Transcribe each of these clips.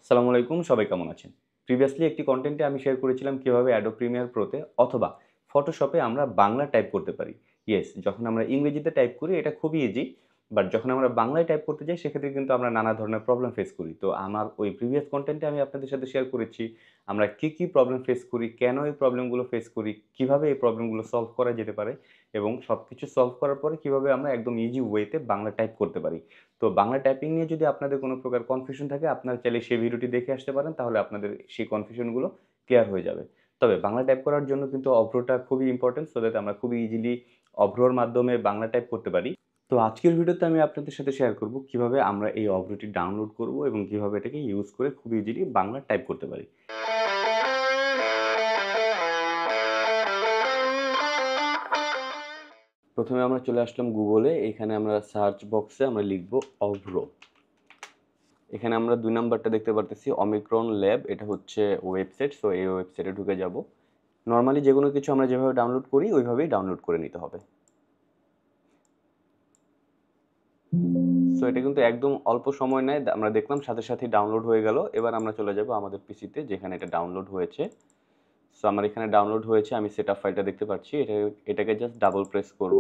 আসসালামু আলাইকুম, সবাই কেমন আছেন? প্রিভিয়াসলি একটি কনটেন্টে আমি শেয়ার করেছিলাম কিভাবে অ্যাডোব প্রিমিয়ার প্রোতে অথবা ফটোশপে আমরা বাংলা টাইপ করতে পারি। ইয়েস, যখন আমরা ইংরেজিতে টাইপ করি এটা খুবই ইজি। বাট যখন আমরা বাংলায় টাইপ করতে যাই সেক্ষেত্রে কিন্তু আমরা নানা ধরনের প্রবলেম ফেস করি। তো আমার ওই প্রিভিয়াস কনটেন্টে আমি আপনাদের সাথে শেয়ার করেছি আমরা কি প্রবলেম ফেস করি, কেন এই প্রবলেমগুলো ফেস করি, কিভাবে এই প্রবলেমগুলো সলভ করা যেতে পারে এবং সবকিছু সলভ করার পরে কিভাবে আমরা একদম ইজি ওয়েতে বাংলা টাইপ করতে পারি। তো বাংলা টাইপিং নিয়ে যদি আপনাদের কোনো প্রকার কনফিউশন থাকে আপনারা চাইলে সেই ভিডিওটি দেখে আসতে পারেন, তাহলে আপনাদের সেই কনফিউশনগুলো ক্লিয়ার হয়ে যাবে। তবে বাংলা টাইপ করার জন্য কিন্তু অভ্রটা খুবই ইম্পর্টেন্ট, সো দ্যাট আমরা খুবই ইজিলি অভ্রর মাধ্যমে বাংলা টাইপ করতে পারি। তো আজকের ভিডিওতে আমি আপনাদের সাথে শেয়ার করব কিভাবে আমরা এই অভ্রটি ডাউনলোড করব এবং কিভাবে এটাকে ইউজ করে খুব ইজিলি বাংলা টাইপ করতে পারি। প্রথমে আমরা চলে আসলাম গুগলে। এখানে আমরা সার্চ বক্সে আমরা লিখব অভ্র। এখানে আমরা ২ নাম্বারটা দেখতে পারতেছি অমিক্রন ল্যাব, এটা হচ্ছে ওয়েবসাইট। সো এই ওয়েবসাইটে ঢুকে যাব। নরমালি যেকোনো কিছু আমরা যেভাবে ডাউনলোড করি ওইভাবেই ডাউনলোড করে নিতে হবে। সো এটা কিন্তু একদম অল্প সময় নেয়, আমরা দেখলাম সাথে সাথেই ডাউনলোড হয়ে গেল। এবার আমরা চলে যাব আমাদের পিসিতে যেখানে এটা ডাউনলোড হয়েছে। সো আমার এখানে ডাউনলোড হয়েছে, আমি সেটআপ ফাইলটা দেখতে পাচ্ছি। এটাকে জাস্ট ডাবল প্রেস করব।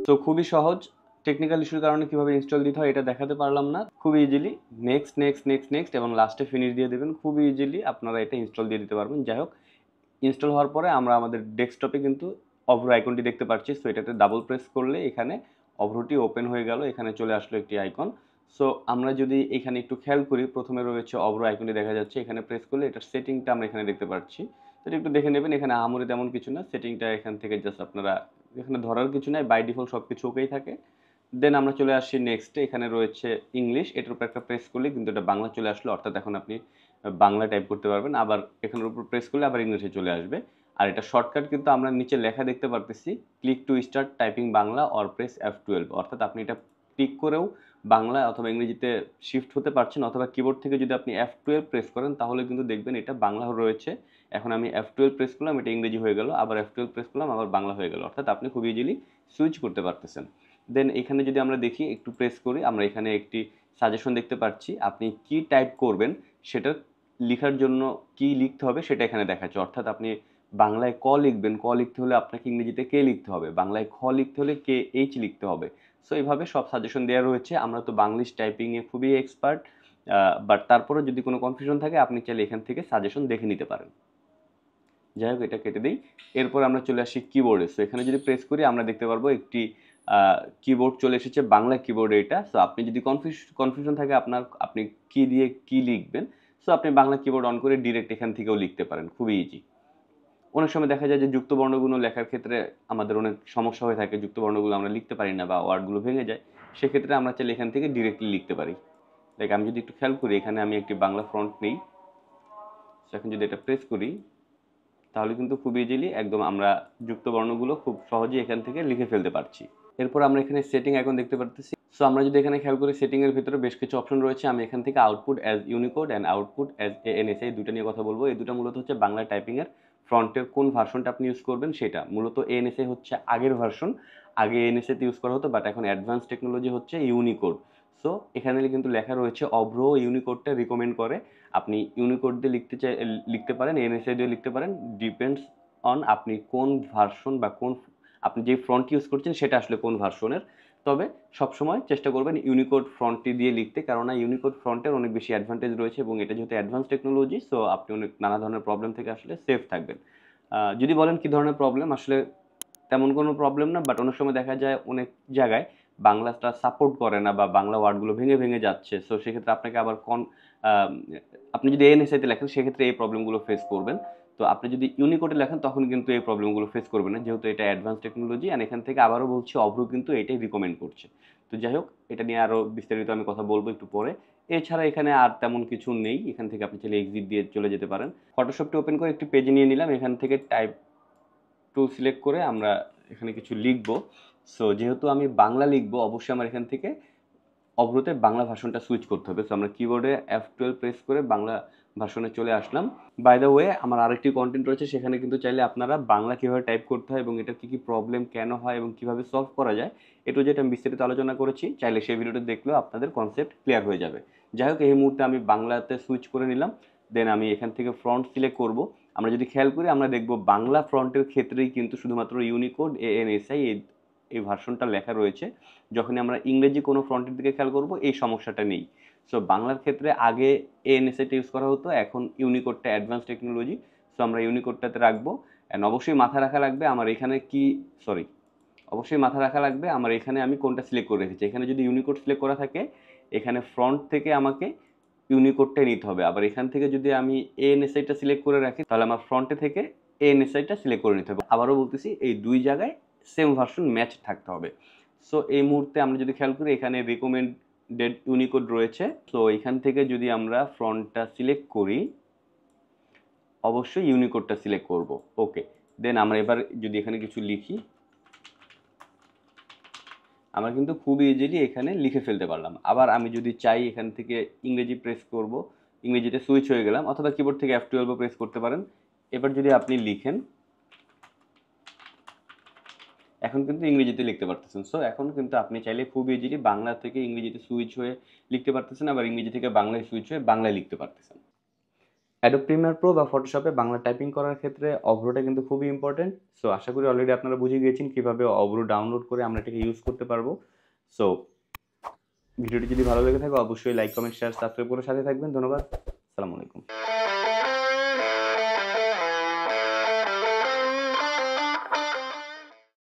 তো খুবই সহজ। টেকনিক্যাল ইস্যুর কারণে কিভাবে ইনস্টল দিতে হয় এটা দেখাতে পারলাম না। খুবই easily next next next next এবং লাস্টে ফিনিশ দিয়ে দেবেন। খুবই ইজিলি আপনারা এটা ইনস্টল দিয়ে দিতে পারবেন। যাই হোক, ইনস্টল হওয়ার পরে আমরা আমাদের ডেস্কটপে কিন্তু অভ্র আইকনটি দেখতে পাচ্ছি। সো এটাতে ডাবল প্রেস করলে এখানে অভ্রটি ওপেন হয়ে গেল, এখানে চলে আসলো একটি আইকন। সো আমরা যদি এখানে একটু খেয়াল করি, প্রথমে রয়েছে অভ্র আইকনটি দেখা যাচ্ছে, এখানে প্রেস করলে এটার সেটিংটা আমরা এখানে দেখতে পাচ্ছি। তো এটা একটু দেখে নেবেন, এখানে আহামরি তেমন কিছু না। সেটিংটা এখান থেকে জাস্ট আপনারা, এখানে ধরার কিছু নাই, বাই ডিফল্ট সব কিছু ওকেই থাকে। দেন আমরা চলে আসছি নেক্সটে, এখানে রয়েছে ইংলিশ, এটার উপর একটা প্রেস করলে কিন্তু এটা বাংলা চলে আসলো, অর্থাৎ এখন আপনি বাংলা টাইপ করতে পারবেন। আবার এখানের উপর প্রেস করলে আবার ইংলিশে চলে আসবে। আর এটা শর্টকাট কিন্তু আমরা নিচে লেখা দেখতে পারতেছি, click to start typing Bangla or press F12, অর্থাৎ আপনি এটা ক্লিক করেও বাংলা অথবা ইংরেজিতে শিফট হতে পারছেন, অথবা কিবোর্ড থেকে যদি আপনি F12 প্রেস করেন তাহলে কিন্তু দেখবেন এটা বাংলা রয়েছে। এখন আমি F12 প্রেস করলাম, এটা ইংরেজি হয়ে গেল, আবার F12 প্রেস করলাম, আবার বাংলা হয়ে গেল, অর্থাৎ আপনি খুব ইজিলি সুইচ করতে পারতেছেন। দেন এখানে যদি আমরা দেখি, একটু প্রেস করি, আমরা এখানে একটি সাজেশন দেখতে পাচ্ছি। আপনি কি টাইপ করবেন সেটা লিখার জন্য কি লিখতে হবে সেটা এখানে দেখাচ্ছে, অর্থাৎ আপনি বাংলায় ক লিখবেন, ক লিখতে হলে আপনাকে ইংরেজিতে কে লিখতে হবে, বাংলায় খ লিখতে হলে কে এইচ লিখতে হবে। সো এইভাবে সব সাজেশন দেওয়া রয়েছে। আমরা তো বাংলিশ টাইপিংয়ে খুবই এক্সপার্ট, বাট তারপরে যদি কোনো কনফিউশন থাকে আপনি চাইলে এখান থেকে সাজেশন দেখে নিতে পারেন। যাই হোক, এটা কেটে দিই। এরপর আমরা চলে আসি কিবোর্ডে। সো এখানে যদি প্রেস করি আমরা দেখতে পারবো একটি কিবোর্ড চলে এসেছে, বাংলা কিবোর্ড এটা। সো আপনি যদি কনফিউশন থাকে আপনার, আপনি কি দিয়ে কি লিখবেন, সো আপনি বাংলা কিবোর্ড অন করে ডিরেক্ট এখান থেকেও লিখতে পারেন, খুবই ইজি। অনেক সময় দেখা যায় যে যুক্ত বর্ণগুলো লেখার ক্ষেত্রে আমাদের অনেক সমস্যা হয়ে থাকে, যুক্ত বর্ণগুলো আমরা লিখতে পারি না বা ওয়ার্ডগুলো ভেঙে যায়, সেক্ষেত্রে আমরা চাইলে এখান থেকে ডিরেক্টলি লিখতে পারি। লাইক আমি যদি একটু খেয়াল করি, এখানে আমি একটি বাংলা ফন্ট নেই। সো এখন যদি এটা প্রেস করি তাহলে কিন্তু খুব ইজিলি একদম আমরা যুক্ত বর্ণগুলো খুব সহজেই এখান থেকে লিখে ফেলতে পারছি। এরপর আমরা এখানে সেটিং আইকন দেখতে পারতেছি। সো আমরা যদি এখানে খেয়াল করি, সেটিং এর ভিতরে বেশ কিছু অপশন রয়েছে। আমি এখান থেকে output as Unicode and output as ANSA এই দুটো নিয়ে কথা বলবো। এই দুটো মূলত হচ্ছে বাংলা টাইপিং এর ফ্রন্টের কোন ভার্সনটা আপনি ইউজ করবেন সেটা। মূলত ANSA হচ্ছে আগের ভার্সন, আগে ANSA তে ইউজ করা হতো, বাট এখন অ্যাডভান্স টেকনোলজি হচ্ছে ইউনিকোড। সো এখানে কিন্তু লেখা রয়েছে অভ্র ইউনিকোডটা রিকমেন্ড করে। আপনি ইউনিকোড দিয়ে লিখতে পারেন, ANSA দিয়ে লিখতে পারেন, ডিপেন্ডস অন আপনি কোন ভার্সন বা কোন, আপনি যে ফ্রন্ট ইউজ করছেন সেটা আসলে কোন ভার্সনের। তবে সবসময় চেষ্টা করবেন ইউনিকোড ফ্রন্টটি দিয়ে লিখতে, কেননা ইউনিকোড ফ্রন্টের অনেক বেশি অ্যাডভান্টেজ রয়েছে এবং এটা যেহেতু অ্যাডভান্স টেকনোলজি, সো আপনি অনেক নানা ধরনের প্রবলেম থেকে আসলে সেফ থাকবেন। যদি বলেন কি ধরনের প্রবলেম, আসলে তেমন কোনো প্রবলেম না, বাট অনেক সময় দেখা যায় অনেক জায়গায় বাংলাটা সাপোর্ট করে না বা বাংলা ওয়ার্ডগুলো ভেঙে ভেঙে যাচ্ছে। সো সেক্ষেত্রে আপনাকে আবার আহ, আপনি যদি ANSA-তে লেখেন সেক্ষেত্রে এই প্রবলেমগুলো ফেস করবেন। তো আপনি যদি ইউনিকোডে লেখেন তখন কিন্তু এই প্রবলেমগুলো ফেস করবেন না, যেহেতু এটা অ্যাডভান্স টেকনোলজি। আর এখান থেকে আবারও বলছি, অভ্র কিন্তু এটাই রিকমেন্ড করছে। তো যাই হোক, এটা নিয়ে আরও বিস্তারিত আমি কথা বলবো একটু পরে। এছাড়া এখানে আর তেমন কিছু নেই, এখান থেকে আপনি চাইলে এক্সিট দিয়ে চলে যেতে পারেন। ফটোশপটি ওপেন করে একটি পেজে নিয়ে নিলাম, এখান থেকে টাইপ টুল সিলেক্ট করে আমরা এখানে কিছু লিখব। সো যেহেতু আমি বাংলা লিখবো, অবশ্যই আমার এখান থেকে অবরোধে বাংলা ভার্সনটা সুইচ করতে হবে। সো আমরা কিবোর্ডে F12 প্রেস করে বাংলা ভার্সনে চলে আসলাম। বাই দ্য ওয়ে আমার আরেকটি কন্টেন্ট রয়েছে, সেখানে কিন্তু চাইলে আপনারা বাংলা কীভাবে টাইপ করতে হয় এবং এটার কী প্রবলেম কেন হয় এবং কীভাবে সলভ করা যায়, এটু যেটা আমি বিস্তারিত আলোচনা করেছি, চাইলে সেই ভিডিওটা দেখলেও আপনাদের কনসেপ্ট ক্লিয়ার হয়ে যাবে। যাই হোক, এই মুহূর্তে আমি বাংলাতে সুইচ করে নিলাম। দেন আমি এখান থেকে ফ্রন্ট সিলেক্ট করব। আমরা যদি খেয়াল করি আমরা দেখব বাংলা ফ্রন্টের ক্ষেত্রেই কিন্তু শুধুমাত্র ইউনিকোড ANSI এই ভার্সনটা লেখা রয়েছে। যখনই আমরা ইংরেজি কোনো ফ্রন্টের দিকে খেয়াল করব এই সমস্যাটা নেই। সো বাংলার ক্ষেত্রে আগে ANSI-টা ইউজ করা হতো, এখন ইউনিকোডটা অ্যাডভান্স টেকনোলজি। সো আমরা ইউনিকোডটাতে রাখবো। অ্যান্ড অবশ্যই মাথায় রাখা লাগবে আমার এখানে অবশ্যই মাথায় রাখা লাগবে আমার এখানে আমি কোনটা সিলেক্ট করে রেখেছি। এখানে যদি ইউনিকোড সিলেক্ট করা থাকে, এখানে ফ্রন্ট থেকে আমাকে ইউনিকোডটাই নিতে হবে। আবার এখান থেকে যদি আমি ANSI-টা সিলেক্ট করে রাখি, তাহলে আমার ফ্রন্টে থেকে ANSI-টা সিলেক্ট করে নিতে হবে। আবারও বলতেছি, এই দুই জায়গায় সেম ভার্সন ম্যাচ থাকতে হবে। সো এই মুহূর্তে আমরা যদি খেয়াল করি এখানে রিকমেন্ডেড ইউনিকোড রয়েছে। সো এখান থেকে যদি আমরা ফ্রন্টটা সিলেক্ট করি, অবশ্যই ইউনিকোডটা সিলেক্ট করব। ওকে, দেন আমরা এবার যদি এখানে কিছু লিখি, আমরা কিন্তু খুব ইজিলি এখানে লিখে ফেলতে পারলাম। আবার আমি যদি চাই এখান থেকে ইংরেজি প্রেস করব, ইংরেজিতে সুইচ হয়ে গেলাম, অথবা কিবোর্ড থেকে F12 প্রেস করতে পারেন। এবার যদি আপনি লিখেন, এখন কিন্তু ইংরেজিতে লিখতে পারতেছেন। সো এখন কিন্তু আপনি চাইলে খুব ইজিলি বাংলা থেকে ইংরেজিতে সুইচ হয়ে লিখতে পারতেছেন, আবার ইংরেজি থেকে বাংলায় সুইচ হয়ে বাংলায় লিখতে পারতেছেন। অ্যাডোব প্রিমিয়ার প্রো বা ফটোশপে বাংলা টাইপিং করার ক্ষেত্রে অভ্রটা কিন্তু খুবই ইম্পর্টেন্ট। সো আশা করি অলরেডি আপনারা বুঝে গিয়েছেন কীভাবে অভ্র ডাউনলোড করে আমরা এটাকে ইউজ করতে পারবো। সো ভিডিওটি যদি ভালো লেগে থাকে অবশ্যই লাইক, কমেন্ট, শেয়ার, সাবস্ক্রাইব করে সাথে থাকবেন। ধন্যবাদ। আসসালামু আলাইকুম।